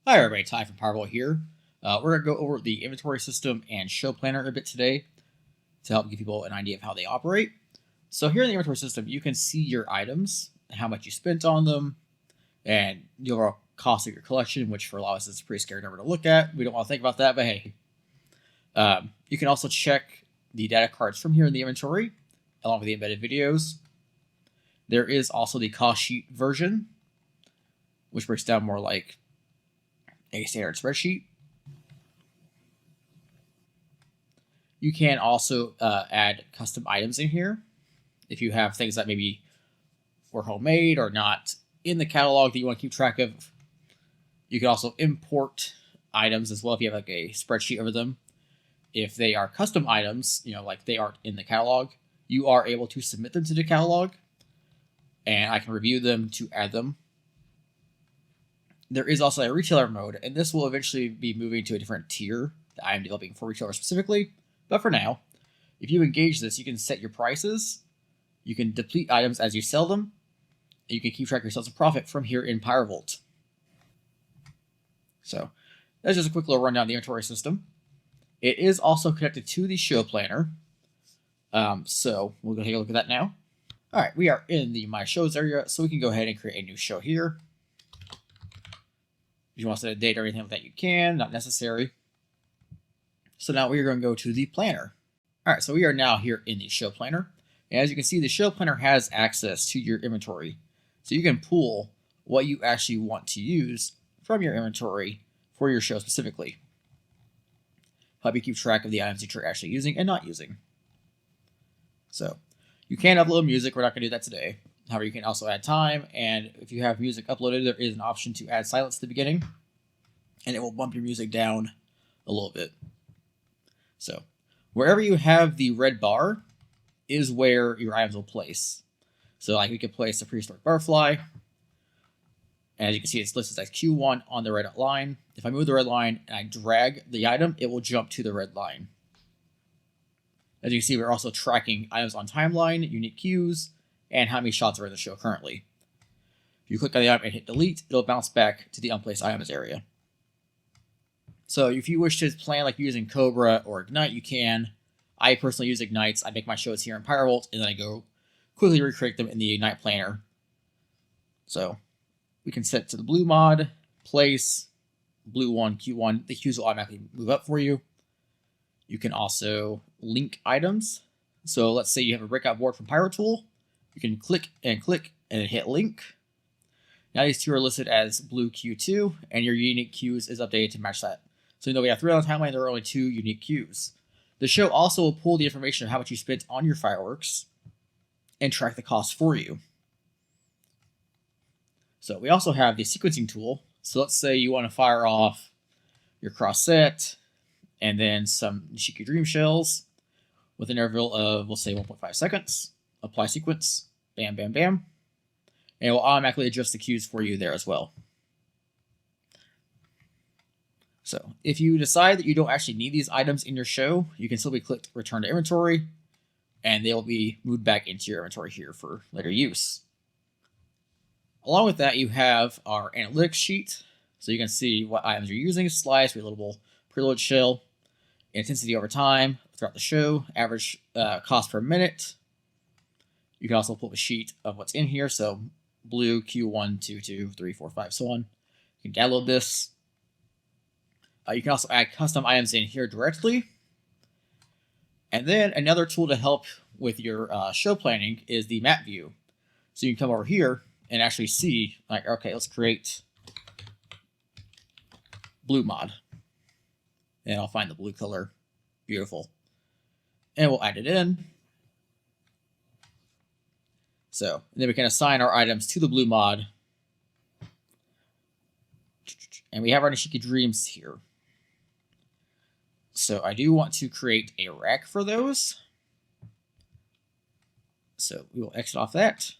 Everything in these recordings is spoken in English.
Hi everybody, Ty from Powervault here. We're going to go over the inventory system and show planner a bit today to help give people an idea of how they operate. So here in the inventory system, you can see your items, how much you spent on them, and the overall cost of your collection, which for a lot of us is a pretty scary number to look at. We don't want to think about that, but hey. You can also check the data cards from here in the inventory, along with the embedded videos. There is also the cost sheet version, which breaks down more like a standard spreadsheet. You can also add custom items in here if you have things that maybe were homemade or not in the catalog that you want to keep track of. You can also import items as well if you have like a spreadsheet over them. If they are custom items, like they aren't in the catalog, you are able to submit them to the catalog and I can review them to add them. There is also a retailer mode, and this will eventually be moving to a different tier that I am developing for retailers specifically. But for now, if you engage this, you can set your prices, you can deplete items as you sell them, and you can keep track of your sales and profit from here in Powervault. So that's just a quick little rundown of the inventory system. It is also connected to the show planner. So we'll go take a look at that now. All right, we are in the My Shows area, so we can go ahead and create a new show here. If you want to set a date or anything like that, you can, not necessary. So now we are going to go to the planner. All right, so we are now here in the show planner. And as you can see, the show planner has access to your inventory. So you can pull what you actually want to use from your inventory for your show specifically. Help you keep track of the items that you're actually using and not using. So you can upload music. We're not going to do that today. However, you can also add time, and if you have music uploaded, there is an option to add silence at the beginning, and it will bump your music down a little bit. So wherever you have the red bar is where your items will place. So like we could place a prehistoric butterfly, and as you can see, it's listed as Q1 on the red line. If I move the red line and I drag the item, it will jump to the red line. As you can see, we're also tracking items on timeline, unique queues, and how many shots are in the show currently. If you click on the item and hit delete, it'll bounce back to the unplaced items area. So if you wish to plan like using Cobra or Ignite, you can. I personally use Ignites. I make my shows here in Powervault, and then I go quickly recreate them in the Ignite planner. So we can set to the blue mod, place, blue 1, Q1. The queues will automatically move up for you. You can also link items. So let's say you have a breakout board from PyroTool. You can click and hit link. Now these two are listed as blue Q2, and your unique queues is updated to match that. So we have 3 on the timeline, there are only 2 unique queues. The show also will pull the information of how much you spent on your fireworks and track the cost for you. So we also have the sequencing tool. So let's say you want to fire off your cross set and then some Nishiki Dream Shells with an interval of, we'll say 1.5 seconds. Apply sequence, bam, bam, bam. And it will automatically adjust the queues for you there as well. So if you decide that you don't actually need these items in your show, you can simply click return to inventory, and they'll be moved back into your inventory here for later use. Along with that, you have our analytics sheet. So you can see what items you're using, slice, reloadable, preload shell, intensity over time throughout the show, average cost per minute. You can also pull up a sheet of what's in here. So blue, Q1, 2, 2, 3, 4, 5, so on. You can download this. You can also add custom items in here directly. And then another tool to help with your show planning is the map view. So you can come over here and actually see, like, okay, let's create blue mod. And I'll find the blue color. Beautiful. And we'll add it in. So, and then we can assign our items to the blue mod. And we have our Nishiki Dreams here. So I do want to create a rack for those. So we will exit off that.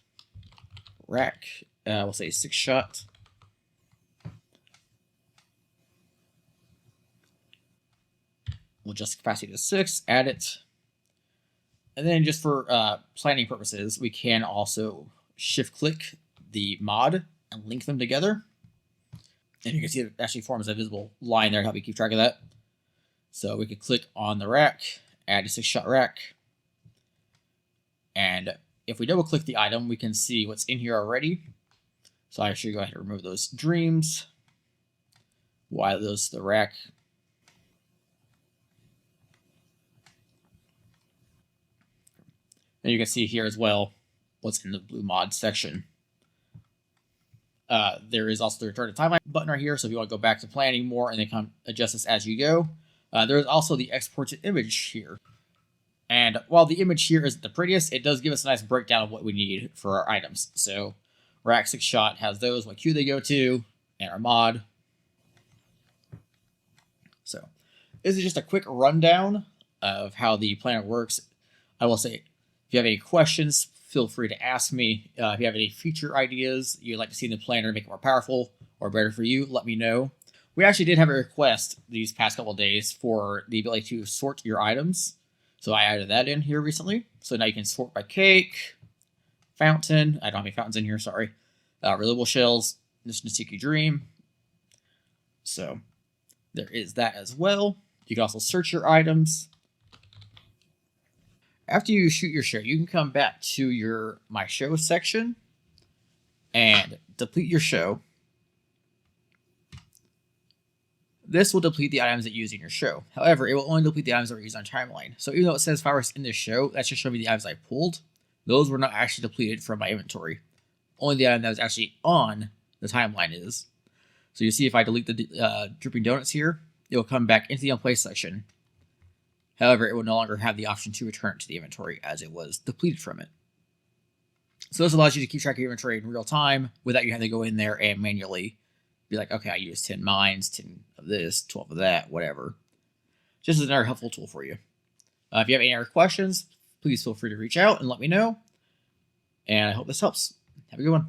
Rack, we'll say 6 shot. We'll adjust capacity to 6, add it. And then just for planning purposes, we can also shift click the mod and link them together. And you can see it actually forms a visible line there to help you keep track of that. So we could click on the rack, add a 6-shot rack. And if we double click the item, we can see what's in here already. So I should go ahead and remove those dreams. While those the rack. And you can see here as well what's in the blue mod section. There is also the return to timeline button right here. So if you want to go back to planning more and then come adjust this as you go. There is also the export to image here. And while the image here isn't the prettiest, it does give us a nice breakdown of what we need for our items. So rack 6-shot has those, what queue they go to, and our mod. So this is just a quick rundown of how the planner works. I will say, if you have any questions, feel free to ask me. If you have any feature ideas you'd like to see in the planner to make it more powerful or better for you, let me know. We actually did have a request these past couple of days for the ability to sort your items. So I added that in here recently. So now you can sort by cake, fountain. I don't have any fountains in here, sorry. Reliable shells, this Nisiki Dream. So there is that as well. You can also search your items. After you shoot your show, you can come back to your My Show section and deplete your show. This will deplete the items that you use in your show. However, it will only deplete the items that were used on timeline. So even though it says fireworks in this show, that's just showing me the items I pulled. Those were not actually depleted from my inventory. Only the item that was actually on the timeline is. So you see if I delete the dripping donuts here, it will come back into the unplaced section. However, it will no longer have the option to return it to the inventory as it was depleted from it. So this allows you to keep track of your inventory in real time without you having to go in there and manually be like, okay, I used 10 mines, 10 of this, 12 of that, whatever. Just as another helpful tool for you. If you have any other questions, please feel free to reach out and let me know. And I hope this helps. Have a good one.